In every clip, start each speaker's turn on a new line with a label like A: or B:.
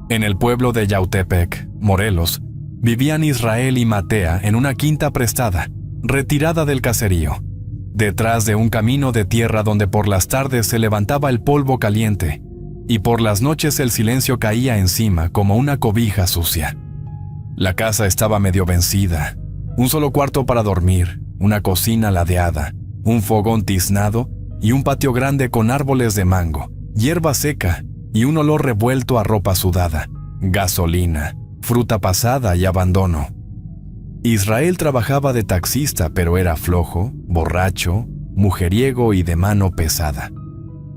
A: En el pueblo de Yautepec, Morelos, vivían Israel y Matea en una quinta prestada, retirada del caserío, detrás de un camino de tierra donde por las tardes se levantaba el polvo caliente y por las noches el silencio caía encima como una cobija sucia. La casa estaba medio vencida, un solo cuarto para dormir, una cocina ladeada, un fogón tiznado y un patio grande con árboles de mango, hierba seca y un olor revuelto a ropa sudada, gasolina, fruta pasada y abandono. Israel trabajaba de taxista, pero era flojo, borracho, mujeriego y de mano pesada.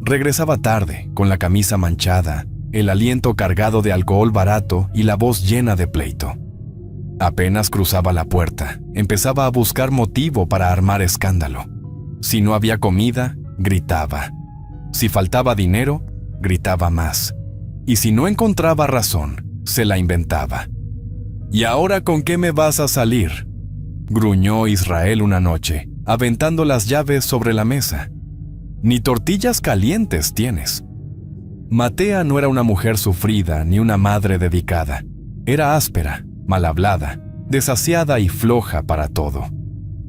A: Regresaba tarde, con la camisa manchada, el aliento cargado de alcohol barato y la voz llena de pleito. Apenas cruzaba la puerta, empezaba a buscar motivo para armar escándalo. Si no había comida, gritaba. Si faltaba dinero, gritaba más. Y si no encontraba razón, se la inventaba. ¿Y ahora con qué me vas a salir?, gruñó Israel una noche, aventando las llaves sobre la mesa. Ni tortillas calientes tienes. Matea no era una mujer sufrida ni una madre dedicada. Era áspera, mal hablada, desasiada y floja para todo.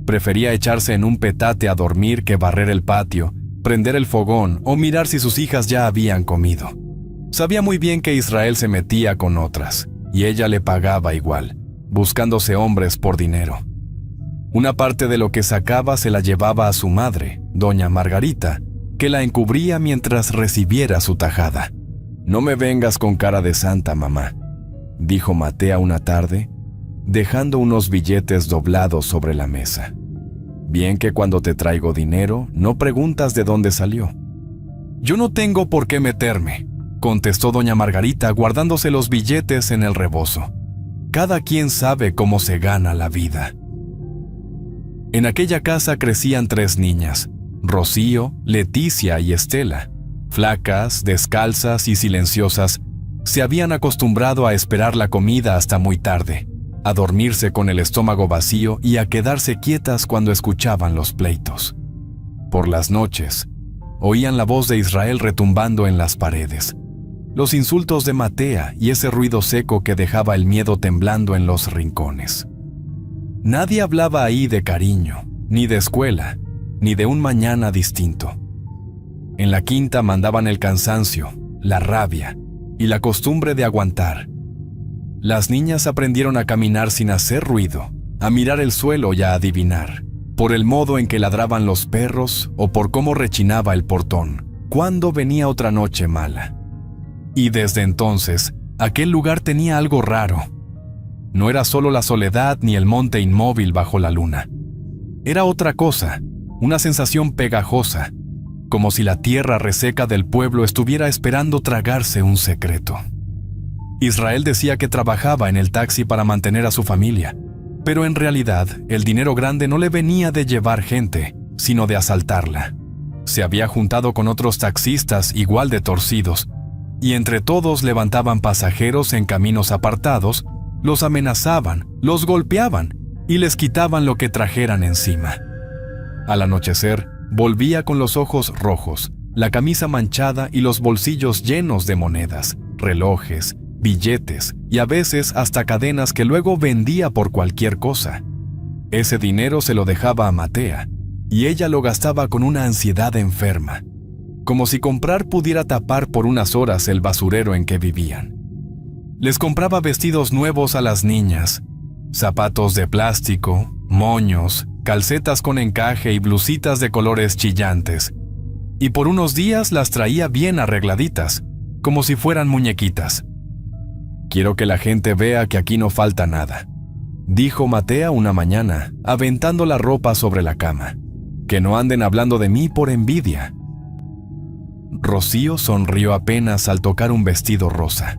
A: Prefería echarse en un petate a dormir que barrer el patio, prender el fogón o mirar si sus hijas ya habían comido. Sabía muy bien que Israel se metía con otras, y ella le pagaba igual, buscándose hombres por dinero. Una parte de lo que sacaba se la llevaba a su madre, doña Margarita, que la encubría mientras recibiera su tajada. «No me vengas con cara de santa, mamá», dijo Matea una tarde, dejando unos billetes doblados sobre la mesa. «Bien que cuando te traigo dinero, no preguntas de dónde salió». «Yo no tengo por qué meterme», contestó doña Margarita guardándose los billetes en el rebozo. «Cada quien sabe cómo se gana la vida». En aquella casa crecían 3 niñas, Rocío, Leticia y Estela. Flacas, descalzas y silenciosas, se habían acostumbrado a esperar la comida hasta muy tarde, a dormirse con el estómago vacío y a quedarse quietas cuando escuchaban los pleitos. Por las noches, oían la voz de Israel retumbando en las paredes, los insultos de Matea y ese ruido seco que dejaba el miedo temblando en los rincones. Nadie hablaba ahí de cariño, ni de escuela, ni de un mañana distinto. En la quinta mandaban el cansancio, la rabia y la costumbre de aguantar. Las niñas aprendieron a caminar sin hacer ruido, a mirar el suelo y a adivinar, por el modo en que ladraban los perros o por cómo rechinaba el portón, cuando venía otra noche mala. Y desde entonces, aquel lugar tenía algo raro. No era solo la soledad ni el monte inmóvil bajo la luna. Era otra cosa, una sensación pegajosa, como si la tierra reseca del pueblo estuviera esperando tragarse un secreto. Israel decía que trabajaba en el taxi para mantener a su familia, pero en realidad el dinero grande no le venía de llevar gente, sino de asaltarla. Se había juntado con otros taxistas igual de torcidos, y entre todos levantaban pasajeros en caminos apartados, los amenazaban, los golpeaban y les quitaban lo que trajeran encima. Al anochecer, volvía con los ojos rojos, la camisa manchada y los bolsillos llenos de monedas, relojes, billetes y a veces hasta cadenas que luego vendía por cualquier cosa. Ese dinero se lo dejaba a Matea y ella lo gastaba con una ansiedad enferma, como si comprar pudiera tapar por unas horas el basurero en que vivían. Les compraba vestidos nuevos a las niñas, zapatos de plástico, moños, calcetas con encaje y blusitas de colores chillantes, y por unos días las traía bien arregladitas, como si fueran muñequitas. «Quiero que la gente vea que aquí no falta nada», dijo Matea una mañana, aventando la ropa sobre la cama. «Que no anden hablando de mí por envidia». Rocío sonrió apenas al tocar un vestido rosa.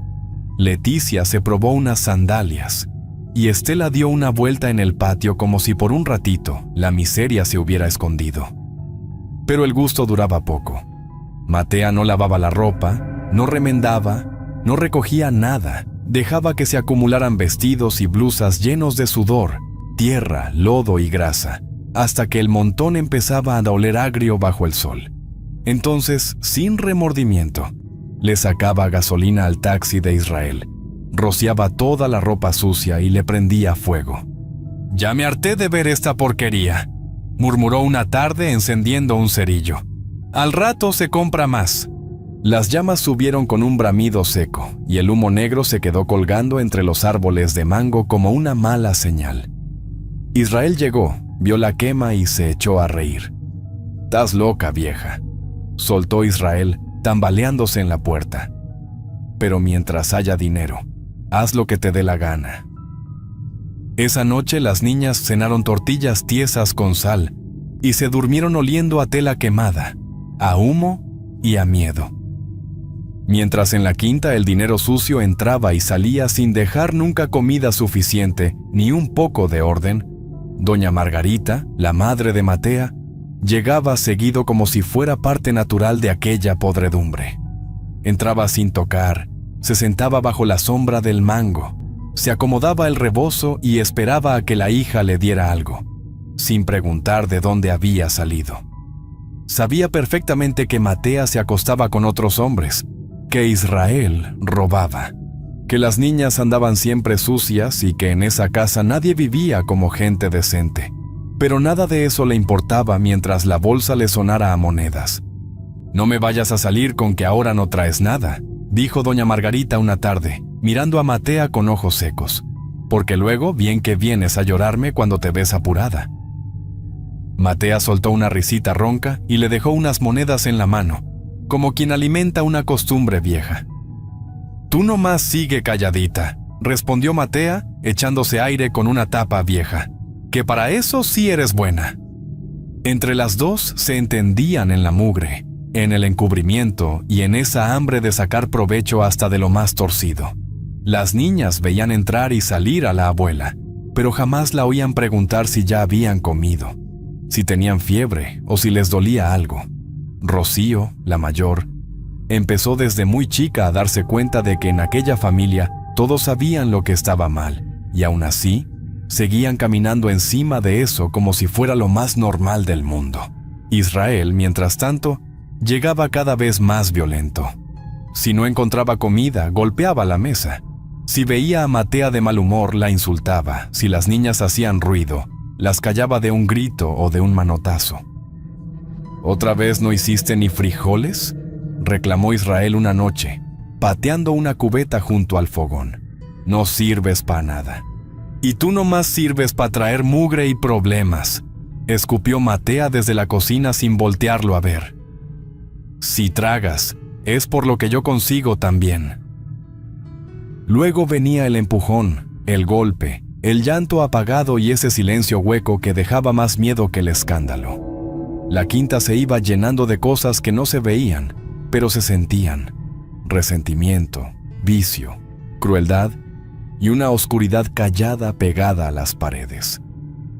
A: Leticia se probó unas sandalias y Estela dio una vuelta en el patio como si por un ratito la miseria se hubiera escondido. Pero el gusto duraba poco. Matea no lavaba la ropa, no remendaba, no recogía nada, dejaba que se acumularan vestidos y blusas llenos de sudor, tierra, lodo y grasa, hasta que el montón empezaba a oler agrio bajo el sol. Entonces, sin remordimiento, le sacaba gasolina al taxi de Israel Rociaba toda la ropa sucia y le prendía fuego. «Ya me harté de ver esta porquería», murmuró una tarde encendiendo un cerillo. «Al rato se compra más». Las llamas subieron con un bramido seco y el humo negro se quedó colgando entre los árboles de mango como una mala señal. Israel llegó, vio la quema y se echó a reír. «Estás loca, vieja», soltó Israel, tambaleándose en la puerta. «Pero mientras haya dinero, haz lo que te dé la gana». Esa noche las niñas cenaron tortillas tiesas con sal y se durmieron oliendo a tela quemada, a humo y a miedo. Mientras en la quinta el dinero sucio entraba y salía sin dejar nunca comida suficiente ni un poco de orden, doña Margarita, la madre de Matea, llegaba seguido como si fuera parte natural de aquella podredumbre. Entraba sin tocar, se sentaba bajo la sombra del mango, se acomodaba el rebozo y esperaba a que la hija le diera algo, sin preguntar de dónde había salido. Sabía perfectamente que Matea se acostaba con otros hombres, que Israel robaba, que las niñas andaban siempre sucias y que en esa casa nadie vivía como gente decente. Pero nada de eso le importaba mientras la bolsa le sonara a monedas. «No me vayas a salir con que ahora no traes nada», dijo doña Margarita una tarde, mirando a Matea con ojos secos, «porque luego bien que vienes a llorarme cuando te ves apurada». Matea soltó una risita ronca y le dejó unas monedas en la mano, como quien alimenta una costumbre vieja. «Tú nomás sigue calladita», respondió Matea, echándose aire con una tapa vieja, «que para eso sí eres buena». Entre las dos se entendían en la mugre, en el encubrimiento y en esa hambre de sacar provecho hasta de lo más torcido. Las niñas veían entrar y salir a la abuela, pero jamás la oían preguntar si ya habían comido, si tenían fiebre o si les dolía algo. Rocío, la mayor, empezó desde muy chica a darse cuenta de que en aquella familia todos sabían lo que estaba mal, y aún así, seguían caminando encima de eso como si fuera lo más normal del mundo. Israel, mientras tanto, llegaba cada vez más violento. Si no encontraba comida, golpeaba la mesa. Si veía a Matea de mal humor, la insultaba. Si las niñas hacían ruido, las callaba de un grito o de un manotazo. «¿Otra vez no hiciste ni frijoles?», reclamó Israel una noche, pateando una cubeta junto al fogón. «No sirves para nada. Y tú nomás sirves para traer mugre y problemas», escupió Matea desde la cocina sin voltearlo a ver. «Si tragas, es por lo que yo consigo también». Luego venía el empujón, el golpe, el llanto apagado y ese silencio hueco que dejaba más miedo que el escándalo. La quinta se iba llenando de cosas que no se veían, pero se sentían: resentimiento, vicio, crueldad y una oscuridad callada pegada a las paredes.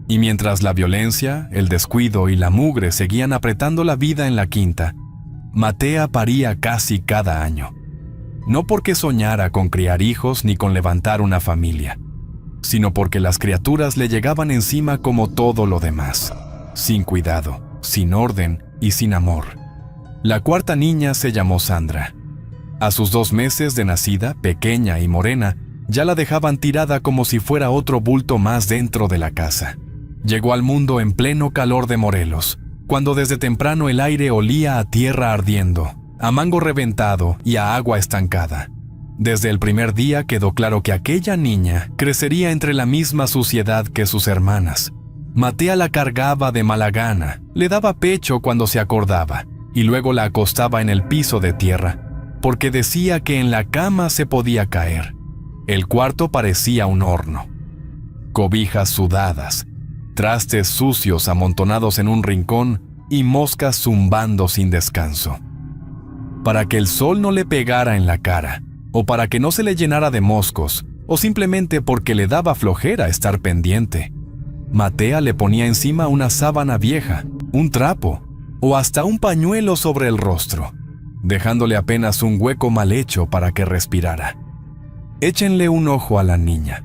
A: Y mientras la violencia, el descuido y la mugre seguían apretando la vida en la quinta, Matea paría casi cada año. No porque soñara con criar hijos ni con levantar una familia, sino porque las criaturas le llegaban encima como todo lo demás, sin cuidado, sin orden y sin amor. La cuarta niña se llamó Sandra. A sus 2 meses de nacida, pequeña y morena, ya la dejaban tirada como si fuera otro bulto más dentro de la casa. Llegó al mundo en pleno calor de Morelos, cuando desde temprano el aire olía a tierra ardiendo, a mango reventado y a agua estancada. Desde el primer día quedó claro que aquella niña crecería entre la misma suciedad que sus hermanas. Matea la cargaba de mala gana, le daba pecho cuando se acordaba, y luego la acostaba en el piso de tierra, porque decía que en la cama se podía caer. El cuarto parecía un horno. Cobijas sudadas, trastes sucios amontonados en un rincón y moscas zumbando sin descanso. Para que el sol no le pegara en la cara, o para que no se le llenara de moscos, o simplemente porque le daba flojera estar pendiente, Matea le ponía encima una sábana vieja, un trapo, o hasta un pañuelo sobre el rostro, dejándole apenas un hueco mal hecho para que respirara. «Échenle un ojo a la niña»,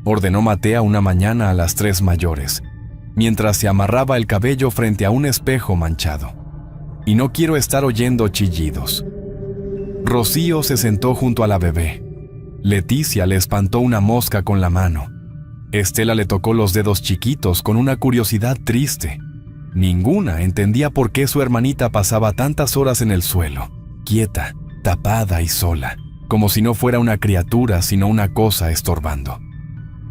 A: ordenó Matea una mañana a las 3 mayores, mientras se amarraba el cabello frente a un espejo manchado. «Y no quiero estar oyendo chillidos». Rocío se sentó junto a la bebé. Leticia le espantó una mosca con la mano. Estela le tocó los dedos chiquitos con una curiosidad triste. Ninguna entendía por qué su hermanita pasaba tantas horas en el suelo, quieta, tapada y sola, como si no fuera una criatura sino una cosa estorbando.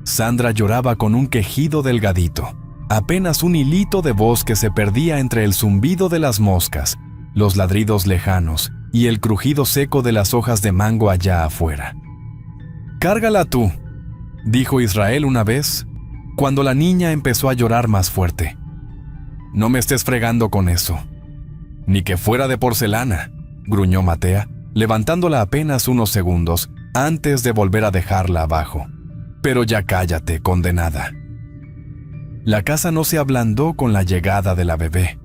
A: Sandra lloraba con un quejido delgadito, apenas un hilito de voz que se perdía entre el zumbido de las moscas, los ladridos lejanos y el crujido seco de las hojas de mango allá afuera. «Cárgala tú», dijo Israel una vez, cuando la niña empezó a llorar más fuerte. «No me estés fregando con eso». «Ni que fuera de porcelana», gruñó Matea, levantándola apenas unos segundos antes de volver a dejarla abajo. «Pero ya cállate, condenada». La casa no se ablandó con la llegada de la bebé.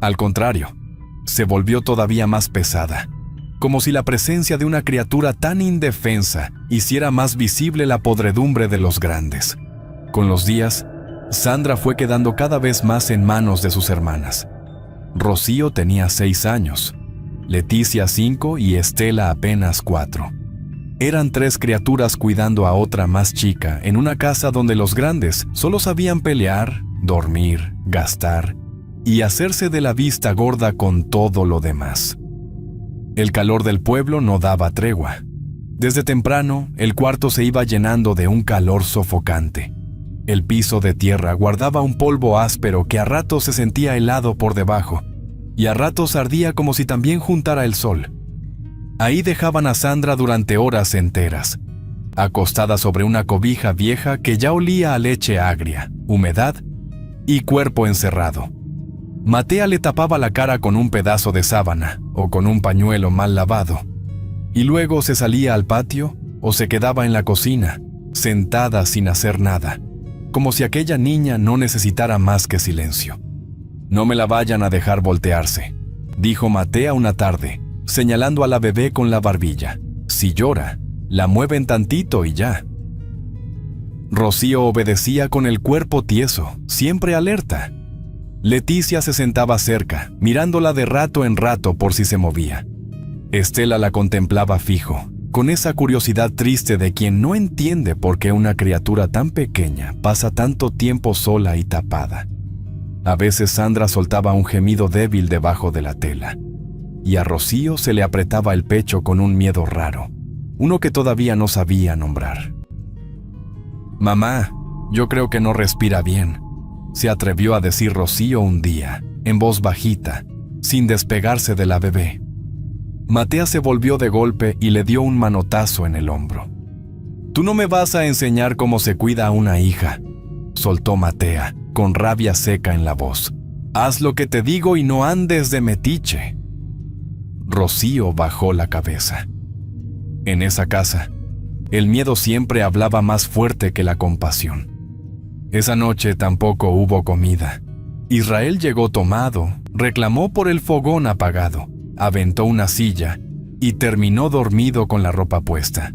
A: Al contrario, se volvió todavía más pesada, como si la presencia de una criatura tan indefensa hiciera más visible la podredumbre de los grandes. Con los días, Sandra fue quedando cada vez más en manos de sus hermanas. Rocío tenía 6 años, Leticia 5 y Estela apenas 4. Eran 3 criaturas cuidando a otra más chica en una casa donde los grandes solo sabían pelear, dormir, gastar y hacerse de la vista gorda con todo lo demás. El calor del pueblo no daba tregua. Desde temprano, el cuarto se iba llenando de un calor sofocante. El piso de tierra guardaba un polvo áspero que a ratos se sentía helado por debajo y a ratos ardía como si también juntara el sol. Ahí dejaban a Sandra durante horas enteras, acostada sobre una cobija vieja que ya olía a leche agria, humedad y cuerpo encerrado. Matea le tapaba la cara con un pedazo de sábana o con un pañuelo mal lavado, y luego se salía al patio o se quedaba en la cocina, sentada sin hacer nada, como si aquella niña no necesitara más que silencio. «No me la vayan a dejar voltearse», dijo Matea una tarde, señalando a la bebé con la barbilla. «Si llora, la mueven tantito y ya». Rocío obedecía con el cuerpo tieso, siempre alerta. Leticia se sentaba cerca, mirándola de rato en rato por si se movía. Estela la contemplaba fijo, con esa curiosidad triste de quien no entiende por qué una criatura tan pequeña pasa tanto tiempo sola y tapada. A veces Sandra soltaba un gemido débil debajo de la tela, y a Rocío se le apretaba el pecho con un miedo raro, uno que todavía no sabía nombrar. «Mamá, yo creo que no respira bien», se atrevió a decir Rocío un día, en voz bajita, sin despegarse de la bebé. Matea se volvió de golpe y le dio un manotazo en el hombro. «Tú no me vas a enseñar cómo se cuida a una hija», soltó Matea, con rabia seca en la voz. «Haz lo que te digo y no andes de metiche». Rocío bajó la cabeza. En esa casa, el miedo siempre hablaba más fuerte que la compasión. Esa noche tampoco hubo comida. Israel llegó tomado, reclamó por el fogón apagado, aventó una silla y terminó dormido con la ropa puesta.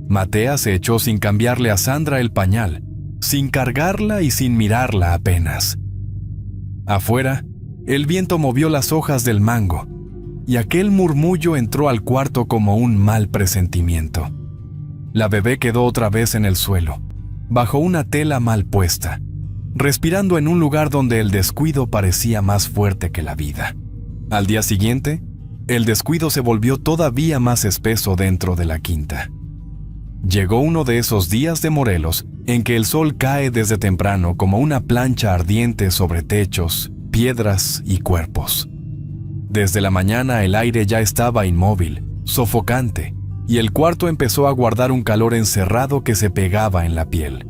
A: Matea se echó sin cambiarle a Sandra el pañal, sin cargarla y sin mirarla apenas. Afuera, el viento movió las hojas del mango y aquel murmullo entró al cuarto como un mal presentimiento. La bebé quedó otra vez en el suelo, bajo una tela mal puesta, respirando en un lugar donde el descuido parecía más fuerte que la vida. Al día siguiente, el descuido se volvió todavía más espeso dentro de la quinta. Llegó uno de esos días de Morelos en que el sol cae desde temprano como una plancha ardiente sobre techos, piedras y cuerpos. Desde la mañana el aire ya estaba inmóvil, sofocante, y el cuarto empezó a guardar un calor encerrado que se pegaba en la piel.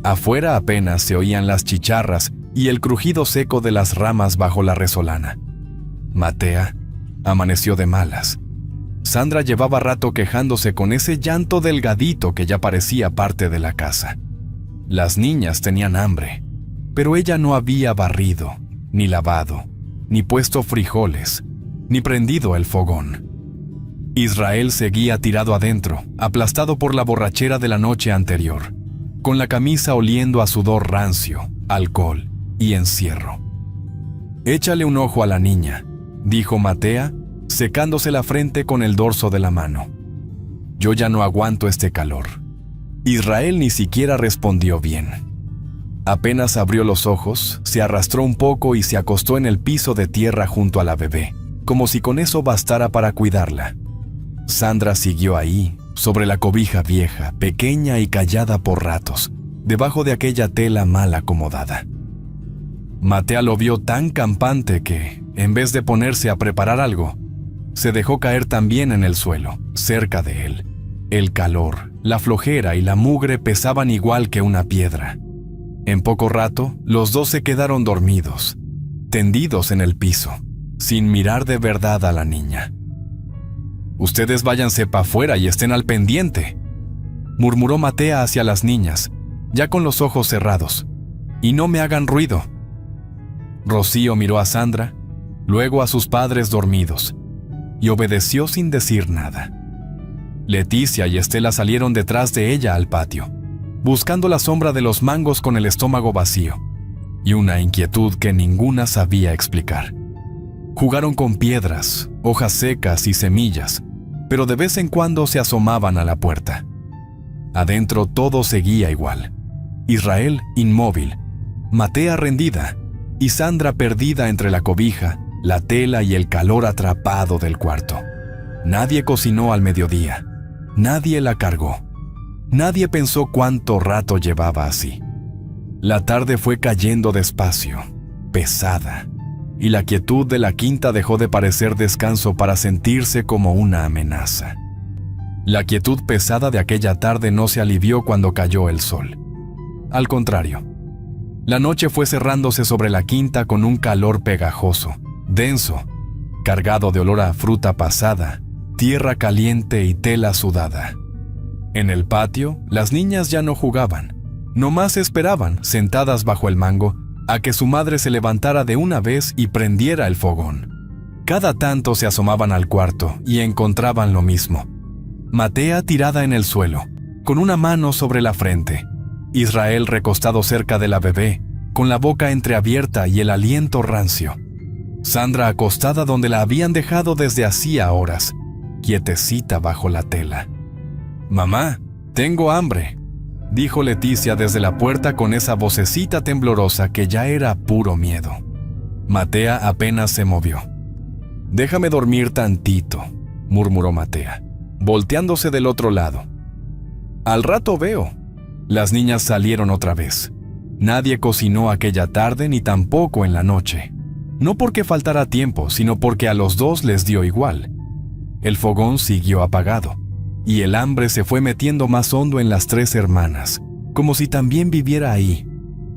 A: Afuera apenas se oían las chicharras y el crujido seco de las ramas bajo la resolana. Matea amaneció de malas. Sandra llevaba rato quejándose con ese llanto delgadito que ya parecía parte de la casa. Las niñas tenían hambre, pero ella no había barrido, ni lavado, ni puesto frijoles, ni prendido el fogón. Israel seguía tirado adentro, aplastado por la borrachera de la noche anterior, con la camisa oliendo a sudor rancio, alcohol y encierro. «Échale un ojo a la niña», dijo Matea, secándose la frente con el dorso de la mano. Yo ya no aguanto este calor. Israel ni siquiera respondió bien. Apenas abrió los ojos, se arrastró un poco y se acostó en el piso de tierra junto a la bebé, como si con eso bastara para cuidarla. Sandra siguió ahí, sobre la cobija vieja, pequeña y callada por ratos, debajo de aquella tela mal acomodada. Matea lo vio tan campante que, en vez de ponerse a preparar algo, se dejó caer también en el suelo, cerca de él. El calor, la flojera y la mugre pesaban igual que una piedra. En poco rato, los dos se quedaron dormidos, tendidos en el piso, sin mirar de verdad a la niña. «Ustedes váyanse para afuera y estén al pendiente», murmuró Matea hacia las niñas, ya con los ojos cerrados. «Y no me hagan ruido». Rocío miró a Sandra, luego a sus padres dormidos, y obedeció sin decir nada. Leticia y Estela salieron detrás de ella al patio, buscando la sombra de los mangos con el estómago vacío, y una inquietud que ninguna sabía explicar. Jugaron con piedras, hojas secas y semillas, pero de vez en cuando se asomaban a la puerta. Adentro todo seguía igual. Israel inmóvil, Matea rendida, y Sandra perdida entre la cobija, la tela y el calor atrapado del cuarto. Nadie cocinó al mediodía. Nadie la cargó. Nadie pensó cuánto rato llevaba así. La tarde fue cayendo despacio, pesada, y la quietud de la quinta dejó de parecer descanso para sentirse como una amenaza. La quietud pesada de aquella tarde no se alivió cuando cayó el sol. Al contrario, la noche fue cerrándose sobre la quinta con un calor pegajoso, denso, cargado de olor a fruta pasada, tierra caliente y tela sudada. En el patio, las niñas ya no jugaban, nomás esperaban, sentadas bajo el mango, a que su madre se levantara de una vez y prendiera el fogón. Cada tanto se asomaban al cuarto y encontraban lo mismo. Matea tirada en el suelo, con una mano sobre la frente. Israel recostado cerca de la bebé, con la boca entreabierta y el aliento rancio. Sandra acostada donde la habían dejado desde hacía horas, quietecita bajo la tela. «Mamá, tengo hambre», dijo Leticia desde la puerta con esa vocecita temblorosa que ya era puro miedo. Matea apenas se movió. «Déjame dormir tantito», murmuró Matea, volteándose del otro lado. «Al rato veo». Las niñas salieron otra vez. Nadie cocinó aquella tarde ni tampoco en la noche. No porque faltara tiempo, sino porque a los dos les dio igual. El fogón siguió apagado, y el hambre se fue metiendo más hondo en las tres hermanas, como si también viviera ahí.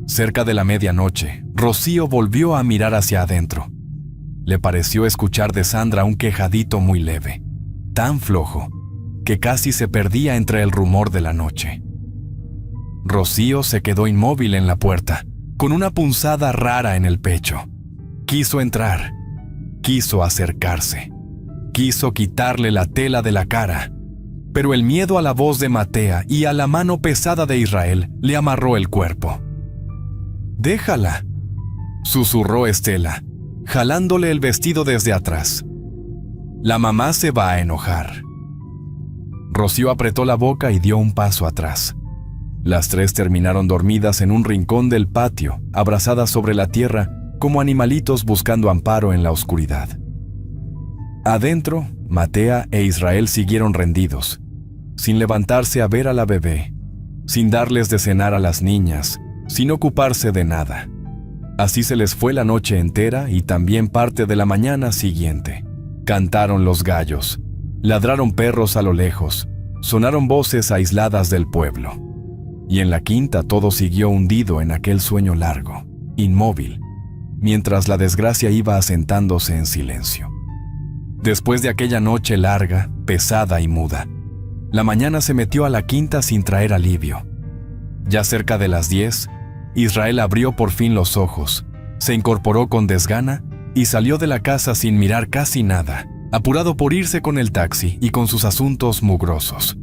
A: Cerca de la medianoche, Rocío volvió a mirar hacia adentro. Le pareció escuchar de Sandra un quejadito muy leve, tan flojo, que casi se perdía entre el rumor de la noche. Rocío se quedó inmóvil en la puerta, con una punzada rara en el pecho. Quiso entrar, quiso acercarse, quiso quitarle la tela de la cara, pero el miedo a la voz de Matea y a la mano pesada de Israel le amarró el cuerpo. «Déjala», susurró Estela, jalándole el vestido desde atrás. «La mamá se va a enojar». Rocío apretó la boca y dio un paso atrás. Las tres terminaron dormidas en un rincón del patio, abrazadas sobre la tierra, como animalitos buscando amparo en la oscuridad. Adentro, Matea e Israel siguieron rendidos, sin levantarse a ver a la bebé, sin darles de cenar a las niñas, sin ocuparse de nada. Así se les fue la noche entera y también parte de la mañana siguiente. Cantaron los gallos, ladraron perros a lo lejos, sonaron voces aisladas del pueblo. Y en la quinta todo siguió hundido en aquel sueño largo, inmóvil, mientras la desgracia iba asentándose en silencio. Después de aquella noche larga, pesada y muda, la mañana se metió a la quinta sin traer alivio. Ya cerca de las 10, Israel abrió por fin los ojos, se incorporó con desgana y salió de la casa sin mirar casi nada, apurado por irse con el taxi y con sus asuntos mugrosos.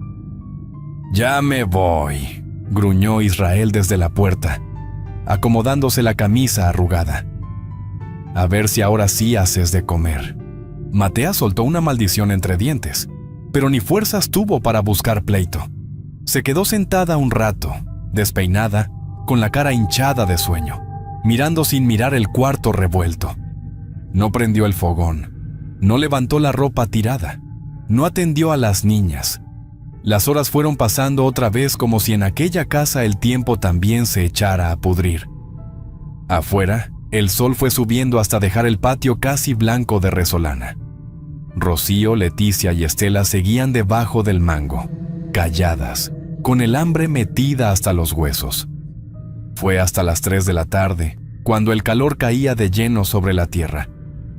A: «Ya me voy», gruñó Israel desde la puerta, acomodándose la camisa arrugada. «A ver si ahora sí haces de comer». Matea soltó una maldición entre dientes. pero ni fuerzas tuvo para buscar pleito. Se quedó sentada un rato, despeinada, con la cara hinchada de sueño, mirando sin mirar el cuarto revuelto. No prendió el fogón, no levantó la ropa tirada, no atendió a las niñas. Las horas fueron pasando otra vez como si en aquella casa el tiempo también se echara a pudrir. Afuera, el sol fue subiendo hasta dejar el patio casi blanco de resolana. Rocío, Leticia y Estela seguían debajo del mango, calladas, con el hambre metida hasta los huesos. Fue hasta las 3 de la tarde, cuando el calor caía de lleno sobre la tierra,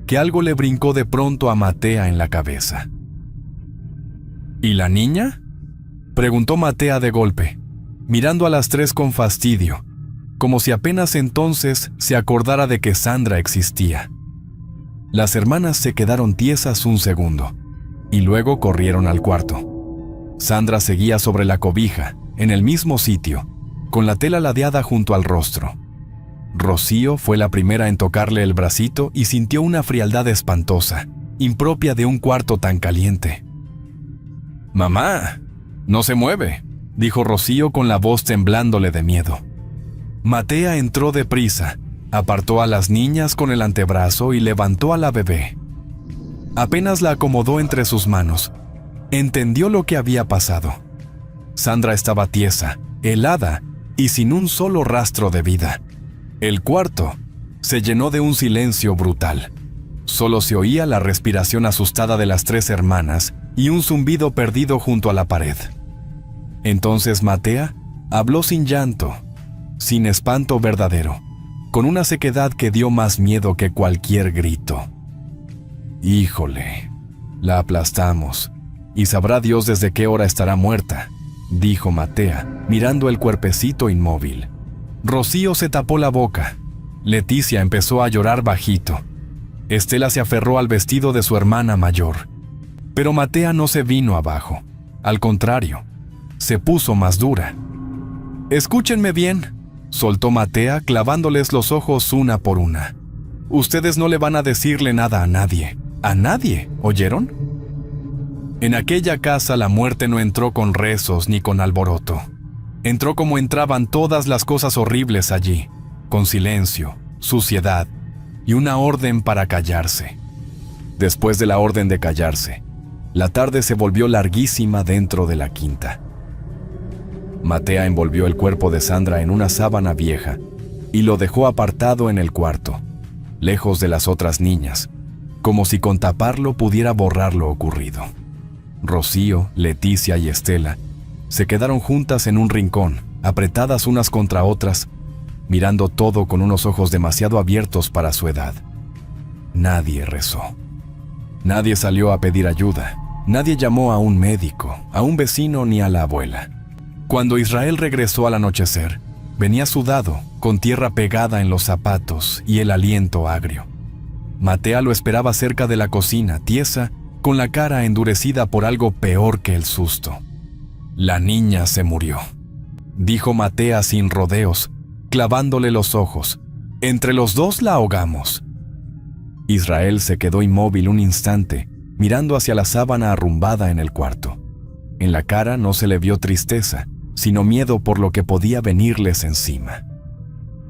A: que algo le brincó de pronto a Matea en la cabeza. ¿Y la niña?, preguntó Matea de golpe, mirando a las 3 con fastidio, como si apenas entonces se acordara de que Sandra existía. Las hermanas se quedaron tiesas un segundo, y luego corrieron al cuarto. Sandra seguía sobre la cobija, en el mismo sitio, con la tela ladeada junto al rostro. Rocío fue la primera en tocarle el bracito y sintió una frialdad espantosa, impropia de un cuarto tan caliente. «Mamá, no se mueve», dijo Rocío con la voz temblándole de miedo. Matea entró deprisa, apartó a las niñas con el antebrazo y levantó a la bebé. Apenas la acomodó entre sus manos, entendió lo que había pasado. Sandra estaba tiesa, helada y sin un solo rastro de vida. El cuarto se llenó de un silencio brutal. Solo se oía la respiración asustada de las 3 hermanas y un zumbido perdido junto a la pared. Entonces Matea habló sin llanto, sin espanto verdadero, con una sequedad que dio más miedo que cualquier grito. «Híjole, la aplastamos, y sabrá Dios desde qué hora estará muerta», dijo Matea, mirando el cuerpecito inmóvil. Rocío se tapó la boca. Leticia empezó a llorar bajito. Estela se aferró al vestido de su hermana mayor. Pero Matea no se vino abajo. Al contrario, se puso más dura. «Escúchenme bien», soltó Matea clavándoles los ojos una por una. «Ustedes no le van a decirle nada a nadie. ¿A nadie? ¿Oyeron? En aquella casa la muerte no entró con rezos ni con alboroto. Entró como entraban todas las cosas horribles allí, con silencio, suciedad y una orden para callarse. Después de la orden de callarse, la tarde se volvió larguísima dentro de la quinta. Matea envolvió el cuerpo de Sandra en una sábana vieja y lo dejó apartado en el cuarto, lejos de las otras niñas, como si con taparlo pudiera borrar lo ocurrido. Rocío, Leticia y Estela se quedaron juntas en un rincón, apretadas unas contra otras, mirando todo con unos ojos demasiado abiertos para su edad. Nadie rezó. Nadie salió a pedir ayuda. Nadie llamó a un médico, a un vecino ni a la abuela. Cuando Israel regresó al anochecer, venía sudado, con tierra pegada en los zapatos y el aliento agrio. Matea lo esperaba cerca de la cocina, tiesa, con la cara endurecida por algo peor que el susto. «La niña se murió», dijo Matea sin rodeos, clavándole los ojos. «Entre los dos la ahogamos». Israel se quedó inmóvil un instante, mirando hacia la sábana arrumbada en el cuarto. En la cara no se le vio tristeza, sino miedo por lo que podía venirles encima.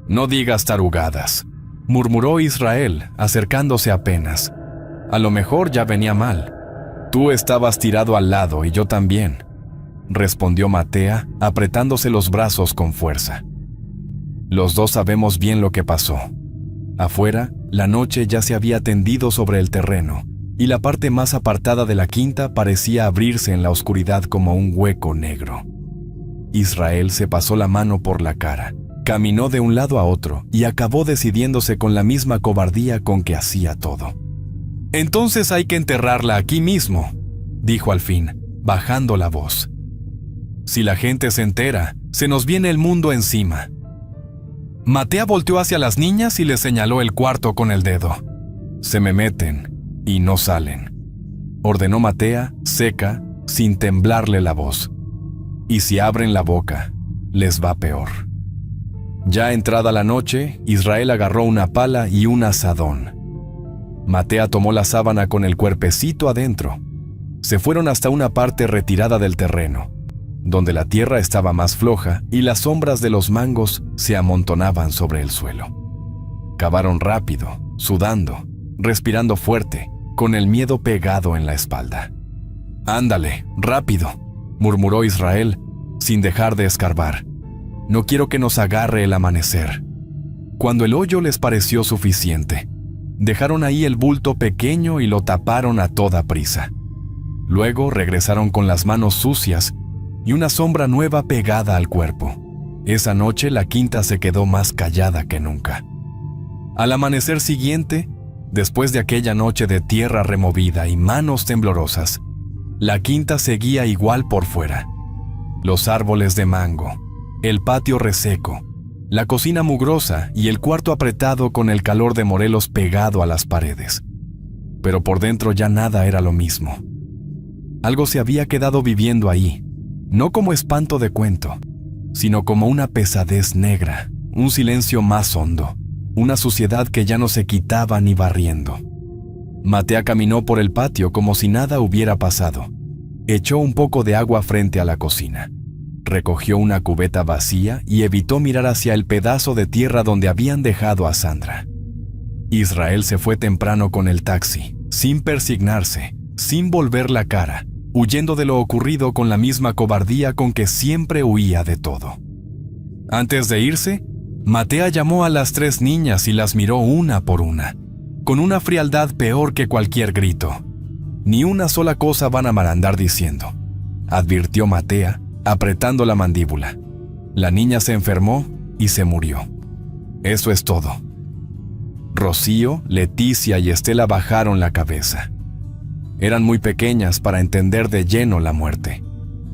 A: «No digas tarugadas», murmuró Israel, acercándose apenas. «A lo mejor ya venía mal. Tú estabas tirado al lado y yo también», respondió Matea, apretándose los brazos con fuerza. «Los dos sabemos bien lo que pasó». Afuera, la noche ya se había tendido sobre el terreno, y la parte más apartada de la quinta parecía abrirse en la oscuridad como un hueco negro. Israel se pasó la mano por la cara, caminó de un lado a otro y acabó decidiéndose con la misma cobardía con que hacía todo. «Entonces hay que enterrarla aquí mismo», dijo al fin, bajando la voz. «Si la gente se entera, se nos viene el mundo encima». Matea volteó hacia las niñas y les señaló el cuarto con el dedo. «Se me meten y no salen», ordenó Matea, seca, sin temblarle la voz. «Y si abren la boca, les va peor». Ya entrada la noche, Israel agarró una pala y un azadón. Matea tomó la sábana con el cuerpecito adentro. Se fueron hasta una parte retirada del terreno, donde la tierra estaba más floja y las sombras de los mangos se amontonaban sobre el suelo. Cavaron rápido, sudando, respirando fuerte, con el miedo pegado en la espalda. «Ándale, rápido», murmuró Israel, sin dejar de escarbar. «No quiero que nos agarre el amanecer». Cuando el hoyo les pareció suficiente, dejaron ahí el bulto pequeño y lo taparon a toda prisa. Luego regresaron con las manos sucias y una sombra nueva pegada al cuerpo. Esa noche la quinta se quedó más callada que nunca. Al amanecer siguiente, después de aquella noche de tierra removida y manos temblorosas, la quinta seguía igual por fuera. Los árboles de mango, el patio reseco, la cocina mugrosa y el cuarto apretado con el calor de Morelos pegado a las paredes. Pero por dentro ya nada era lo mismo. Algo se había quedado viviendo ahí, no como espanto de cuento, sino como una pesadez negra, un silencio más hondo, una suciedad que ya no se quitaba ni barriendo. Matea caminó por el patio como si nada hubiera pasado. Echó un poco de agua frente a la cocina. Recogió una cubeta vacía y evitó mirar hacia el pedazo de tierra donde habían dejado a Sandra. Israel se fue temprano con el taxi, sin persignarse, sin volver la cara, huyendo de lo ocurrido con la misma cobardía con que siempre huía de todo. Antes de irse, Matea llamó a las 3 niñas y las miró una por una, con una frialdad peor que cualquier grito. «Ni una sola cosa van a marandar diciendo», advirtió Matea, apretando la mandíbula. La niña se enfermó y se murió. Eso es todo. Rocío, Leticia y Estela bajaron la cabeza. Eran muy pequeñas para entender de lleno la muerte,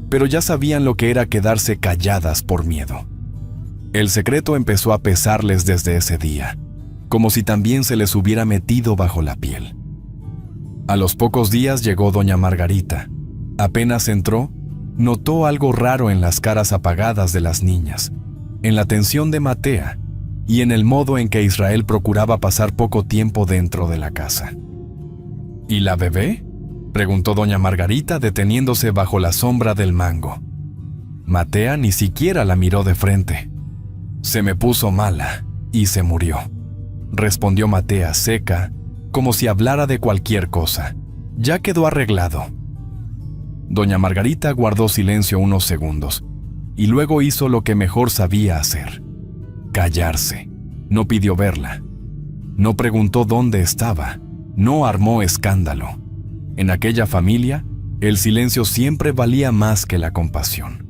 A: pero ya sabían lo que era quedarse calladas por miedo. El secreto empezó a pesarles desde ese día, como si también se les hubiera metido bajo la piel. A los pocos días llegó doña Margarita. Apenas entró, notó algo raro en las caras apagadas de las niñas, en la tensión de Matea y en el modo en que Israel procuraba pasar poco tiempo dentro de la casa. «¿Y la bebé?», preguntó doña Margarita deteniéndose bajo la sombra del mango. Matea ni siquiera la miró de frente. «Se me puso mala y se murió», respondió Matea seca, como si hablara de cualquier cosa. «Ya quedó arreglado». Doña Margarita guardó silencio unos segundos y luego hizo lo que mejor sabía hacer: callarse. No pidió verla. No preguntó dónde estaba. No armó escándalo. En aquella familia, el silencio siempre valía más que la compasión.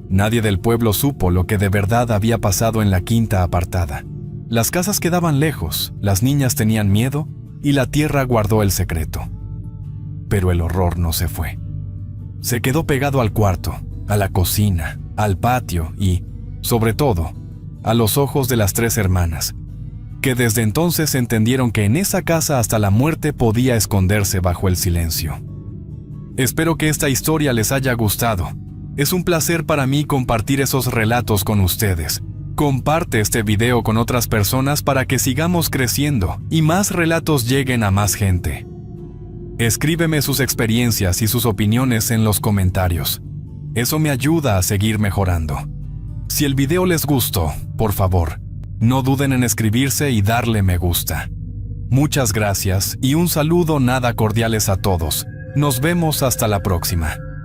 A: Nadie del pueblo supo lo que de verdad había pasado en la quinta apartada. Las casas quedaban lejos, las niñas tenían miedo y la tierra guardó el secreto. Pero el horror no se fue. Se quedó pegado al cuarto, a la cocina, al patio y, sobre todo, a los ojos de las 3 hermanas, que desde entonces entendieron que en esa casa hasta la muerte podía esconderse bajo el silencio. Espero que esta historia les haya gustado. Es un placer para mí compartir esos relatos con ustedes. Comparte este video con otras personas para que sigamos creciendo y más relatos lleguen a más gente. Escríbeme sus experiencias y sus opiniones en los comentarios. Eso me ayuda a seguir mejorando. Si el video les gustó, por favor, no duden en escribirse y darle me gusta. Muchas gracias y un saludo nada cordiales a todos. Nos vemos hasta la próxima.